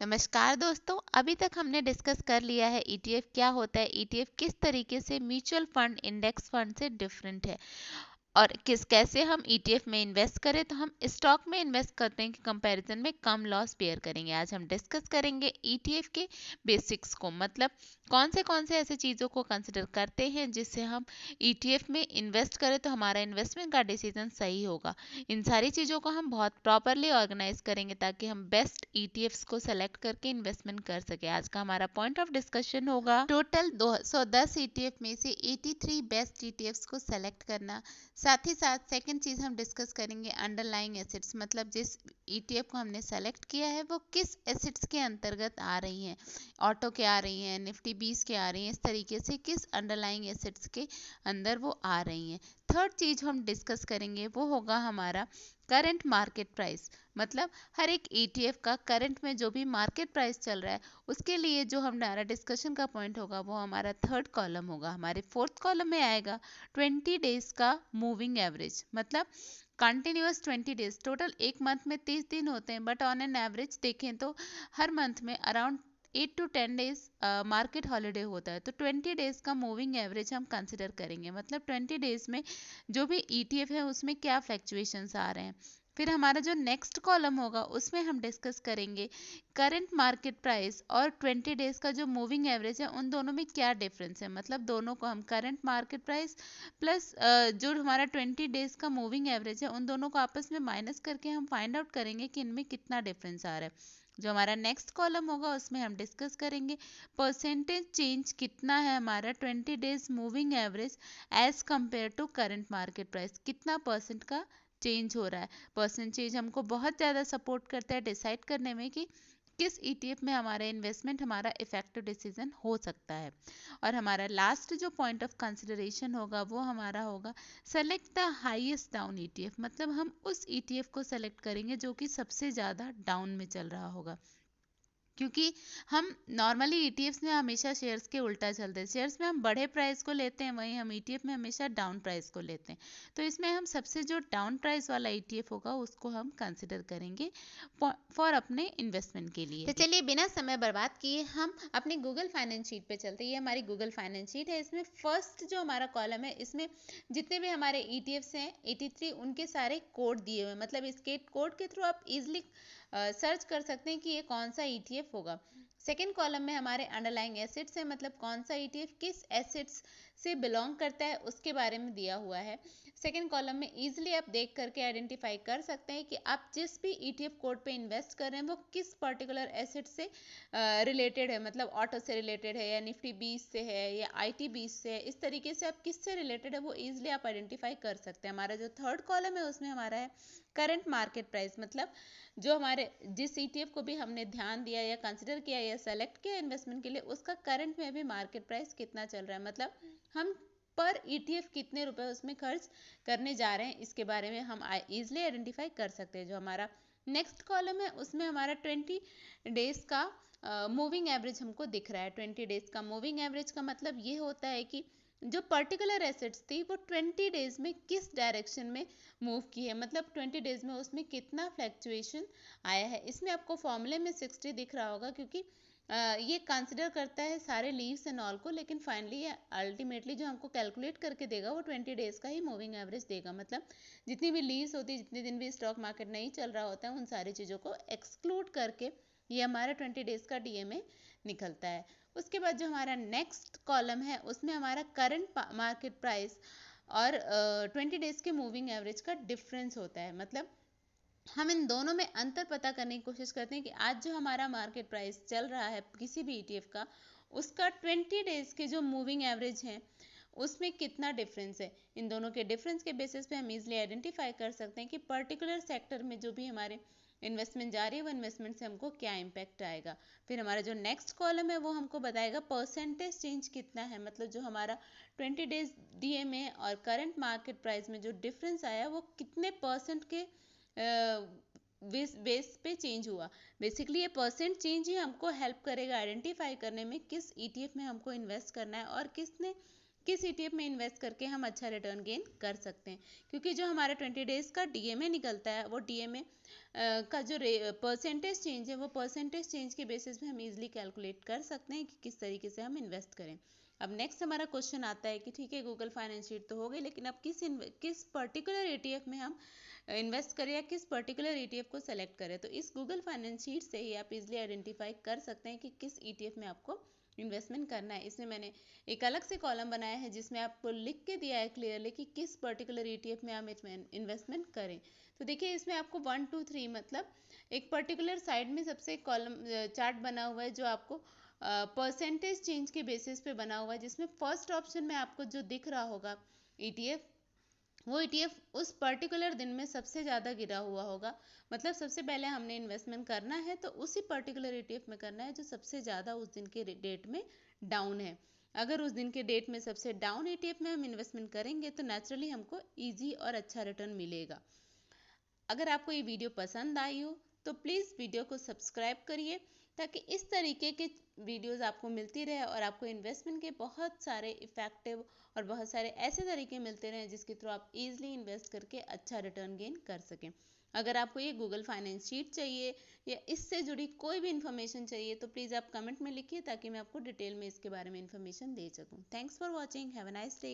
नमस्कार दोस्तों, अभी तक हमने डिस्कस कर लिया है ईटीएफ क्या होता है, ईटीएफ किस तरीके से म्यूचुअल फंड इंडेक्स फंड से डिफरेंट है और किस कैसे हम ईटीएफ में इन्वेस्ट करें तो हम स्टॉक में इन्वेस्ट करने के कंपैरिजन में कम लॉस बेयर करेंगे। आज हम डिस्कस करेंगे ईटीएफ के बेसिक्स को, मतलब कौन से ऐसे चीज़ों को कंसिडर करते हैं जिससे हम ईटीएफ में इन्वेस्ट करें तो हमारा इन्वेस्टमेंट का डिसीजन सही होगा। इन सारी चीज़ों को हम बहुत प्रॉपरली ऑर्गेनाइज करेंगे ताकि हम बेस्ट ईटीएफ्स को सेलेक्ट करके इन्वेस्टमेंट कर सके। आज का हमारा पॉइंट ऑफ डिस्कशन होगा टोटल 210 ईटीएफ में से 83 बेस्ट ईटीएफ्स को सेलेक्ट करना। साथ ही साथ सेकंड चीज़ हम डिस्कस करेंगे अंडरलाइंग एसेट्स, मतलब जिस ईटीएफ को हमने सेलेक्ट किया है वो किस एसेट्स के अंतर्गत आ रही हैं, ऑटो के आ रही हैं, निफ्टी 20 के आ रही हैं, इस तरीके से किस अंडरलाइंग एसेट्स के अंदर वो आ रही हैं। थर्ड चीज़ हम डिस्कस करेंगे वो होगा हमारा करंट मार्केट प्राइस, मतलब हर एक ईटीएफ का करंट में जो भी मार्केट प्राइस चल रहा है उसके लिए जो हमारा डिस्कशन का पॉइंट होगा वो हमारा थर्ड कॉलम होगा। हमारे फोर्थ कॉलम में आएगा 20 डेज का मूविंग एवरेज, मतलब कंटिन्यूअस 20 डेज। टोटल एक मंथ में 30 दिन होते हैं बट ऑन एन एवरेज देखें तो हर मंथ में around 8 to 10 days market holiday होता है, तो 20 डेज का मूविंग एवरेज हम कंसिडर करेंगे, मतलब 20 डेज में जो भी ईटीएफ है उसमें क्या फ्लैक्चुएशंस आ रहे हैं। फिर हमारा जो नेक्स्ट कॉलम होगा उसमें हम डिस्कस करेंगे करंट मार्केट प्राइस और 20 डेज का जो मूविंग एवरेज है उन दोनों में क्या डिफरेंस है, मतलब दोनों को हम करंट मार्केट प्राइस प्लस जो हमारा 20 डेज का मूविंग एवरेज है उन दोनों को आपस में माइनस करके हम फाइंड आउट करेंगे कि इनमें कितना डिफरेंस आ रहा है। जो हमारा नेक्स्ट कॉलम होगा उसमें हम डिस्कस करेंगे परसेंटेज चेंज कितना है हमारा 20 days moving average as compare to current market price, कितना परसेंट का चेंज हो रहा है। परसेंट चेंज हमको बहुत ज़्यादा सपोर्ट करता है डिसाइड करने में कि किस ईटीएफ में हमारा इन्वेस्टमेंट हमारा इफेक्टिव डिसीजन हो सकता है। और हमारा लास्ट जो पॉइंट ऑफ कंसिडरेशन होगा वो हमारा होगा select the highest down ETF, मतलब हम उस ईटीएफ को सेलेक्ट करेंगे जो कि सबसे ज़्यादा डाउन में चल रहा होगा, क्योंकि हम नॉर्मली ईटीएफ्स में हमेशा शेयर्स के उल्टा चलते हैं। शेयर्स में हम बढ़े प्राइस को लेते हैं, वहीं हम ईटीएफ में हमेशा डाउन प्राइस को लेते हैं। तो इसमें हम सबसे जो डाउन प्राइस वाला ईटीएफ होगा उसको हम कंसिडर करेंगे फॉर अपने इन्वेस्टमेंट के लिए। तो चलिए बिना समय बर्बाद किए हम अपने गूगल फाइनेंस शीट पे चलते हैं। ये हमारी गूगल फाइनेंस शीट है। इसमें फर्स्ट जो हमारा कॉलम है इसमें जितने भी हमारे ईटीएफ्स हैं 83 उनके सारे कोड दिए हुए हैं, मतलब इसके कोड के थ्रू आप इजिली सर्च कर सकते हैं कि ये कौन सा ईटीएफ होगा। सेकेंड कॉलम में हमारे अंडरलाइंग एसेट्स है, मतलब कौन सा ईटीएफ किस एसेट्स से बिलोंग करता है उसके बारे में दिया हुआ है। सेकेंड कॉलम में इजीली आप देख करके आइडेंटिफाई कर सकते हैं कि आप जिस भी ईटीएफ कोड पे इन्वेस्ट कर रहे हैं वो किस पर्टिकुलर एसेट से रिलेटेड है, मतलब ऑटो से रिलेटेड है या निफ्टी 20 से है या आईटी 20 से है, इस तरीके से आप किससे रिलेटेड है वो इजीली आप आइडेंटिफाई कर सकते हैं। हमारा जो थर्ड कॉलम है उसमें हमारा है करंट मार्केट प्राइस, मतलब जो हमारे जिस ईटीएफ को भी हमने ध्यान दिया या कंसिडर किया या सेलेक्ट किया इन्वेस्टमेंट के लिए उसका करंट में भी मार्केट प्राइस कितना चल रहा है, मतलब हम पर ईटीएफ कितने रुपए उसमें खर्च करने जा रहे हैं, इसके बारे में हम इजिली आइडेंटिफाई कर सकते हैं। जो हमारा नेक्स्ट कॉलम है उसमें हमारा 20 डेज का मूविंग एवरेज हमको दिख रहा है। 20 डेज का मूविंग एवरेज का मतलब ये होता है कि जो पर्टिकुलर एसेट्स थी वो 20 डेज में किस डायरेक्शन में मूव की है, मतलब 20 डेज में उसमें कितना फ्लैक्चुएशन आया है। इसमें आपको फॉर्मूले में 60 दिख रहा होगा क्योंकि ये कंसिडर करता है सारे लीव्स एंड ऑल को, लेकिन फाइनली अल्टीमेटली जो हमको कैलकुलेट करके देगा वो 20 डेज का ही मूविंग एवरेज देगा, मतलब जितनी भी लीव्स होती है, जितने दिन भी स्टॉक मार्केट नहीं चल रहा होता है, उन सारी चीज़ों को एक्सक्लूड करके ये हमारा 20 डेज का डीएमए निकलता है। उसके बाद जो हमारा नेक्स्ट कॉलम है उसमें हमारा करंट मार्केट प्राइस और 20 डेज के मूविंग एवरेज का डिफरेंस होता है, मतलब हम इन दोनों में अंतर पता करने की कोशिश करते हैं कि आज जो हमारा मार्केट प्राइस चल रहा है किसी भी ईटीएफ का उसका 20 डेज के जो मूविंग एवरेज है उसमें कितना डिफरेंस है। इन दोनों के डिफरेंस के बेसिस पे हम इजीली आइडेंटिफाई कर सकते हैं कि पर्टिकुलर सेक्टर में जो भी हमारे इन्वेस्टमेंट जा रही है वो इन्वेस्टमेंट से हमको क्या इम्पैक्ट आएगा। फिर हमारा जो नेक्स्ट कॉलम है वो हमको बताएगा परसेंटेज चेंज कितना है, मतलब जो हमारा 20 डेज डीएमए और करंट मार्केट प्राइस में जो डिफरेंस आया वो कितने परसेंट के बेस पे चेंज हुआ। बेसिकली ये परसेंट चेंज ही हमको हेल्प करेगा आइडेंटिफाई करने में किस ईटीएफ में हमको इन्वेस्ट करना है और किसने किस ETF में इन्वेस्ट करके हम अच्छा रिटर्न गेन कर सकते हैं, क्योंकि जो हमारा 20 डेज का DMA निकलता है वो DMA का जो परसेंटेज चेंज है वो परसेंटेज चेंज के बेसिस पे हम इजीली कैलकुलेट कर सकते हैं कि किस तरीके से हम इन्वेस्ट करें। अब नेक्स्ट हमारा क्वेश्चन आता है कि ठीक है गूगल फाइनेंस शीट तो हो गई, लेकिन अब किस पर्टिकुलर ETF में हम इन्वेस्ट करें या किस पर्टिकुलर ETF को सेलेक्ट करें। तो इस गूगल फाइनेंस शीट से ही आप इजीली आइडेंटिफाई कर सकते हैं कि किस ETF में आपको इन्वेस्टमेंट करना है। इसमें मैंने एक अलग से कॉलम बनाया है जिसमें आपको लिख के दिया है क्लियरली कि किस पर्टिकुलर ETF में हम इन्वेस्टमेंट करें। तो देखिए इसमें आपको 1 2 3 मतलब एक पर्टिकुलर साइड में सबसे कॉलम चार्ट बना हुआ है जो आपको परसेंटेज चेंज के बेसिस पे बना हुआ है, जिसमें फर्स्ट ऑप्शन में आपको जो दिख रहा होगा ETF, वो ETF उस पर्टिकुलर दिन में सबसे ज़्यादा गिरा हुआ होगा। मतलब सबसे पहले हमने इन्वेस्टमेंट करना है तो उसी पर्टिकुलर ETF में करना है जो सबसे ज़्यादा उस दिन के डेट में डाउन है। अगर उस दिन के डेट में सबसे डाउन ETF में हम इन्वेस्टमेंट करेंगे तो नेचुरली हमको ईजी और अच्छा रिटर्न मिलेगा। अगर आपको ये वीडियो पसंद आई हो तो प्लीज़ वीडियो को सब्सक्राइब करिए ताकि इस तरीके के वीडियोस आपको मिलती रहे और आपको इन्वेस्टमेंट के बहुत सारे इफ़ेक्टिव और बहुत सारे ऐसे तरीके मिलते रहें जिसके थ्रू आप इजीली इन्वेस्ट करके अच्छा रिटर्न गेन कर सकें। अगर आपको ये गूगल फाइनेंस शीट चाहिए या इससे जुड़ी कोई भी इन्फॉर्मेशन चाहिए तो प्लीज़ आप कमेंट में लिखिए ताकि मैं आपको डिटेल में इसके बारे में इन्फॉर्मेशन दे सकूँ। Thanks for watching, have a nice day.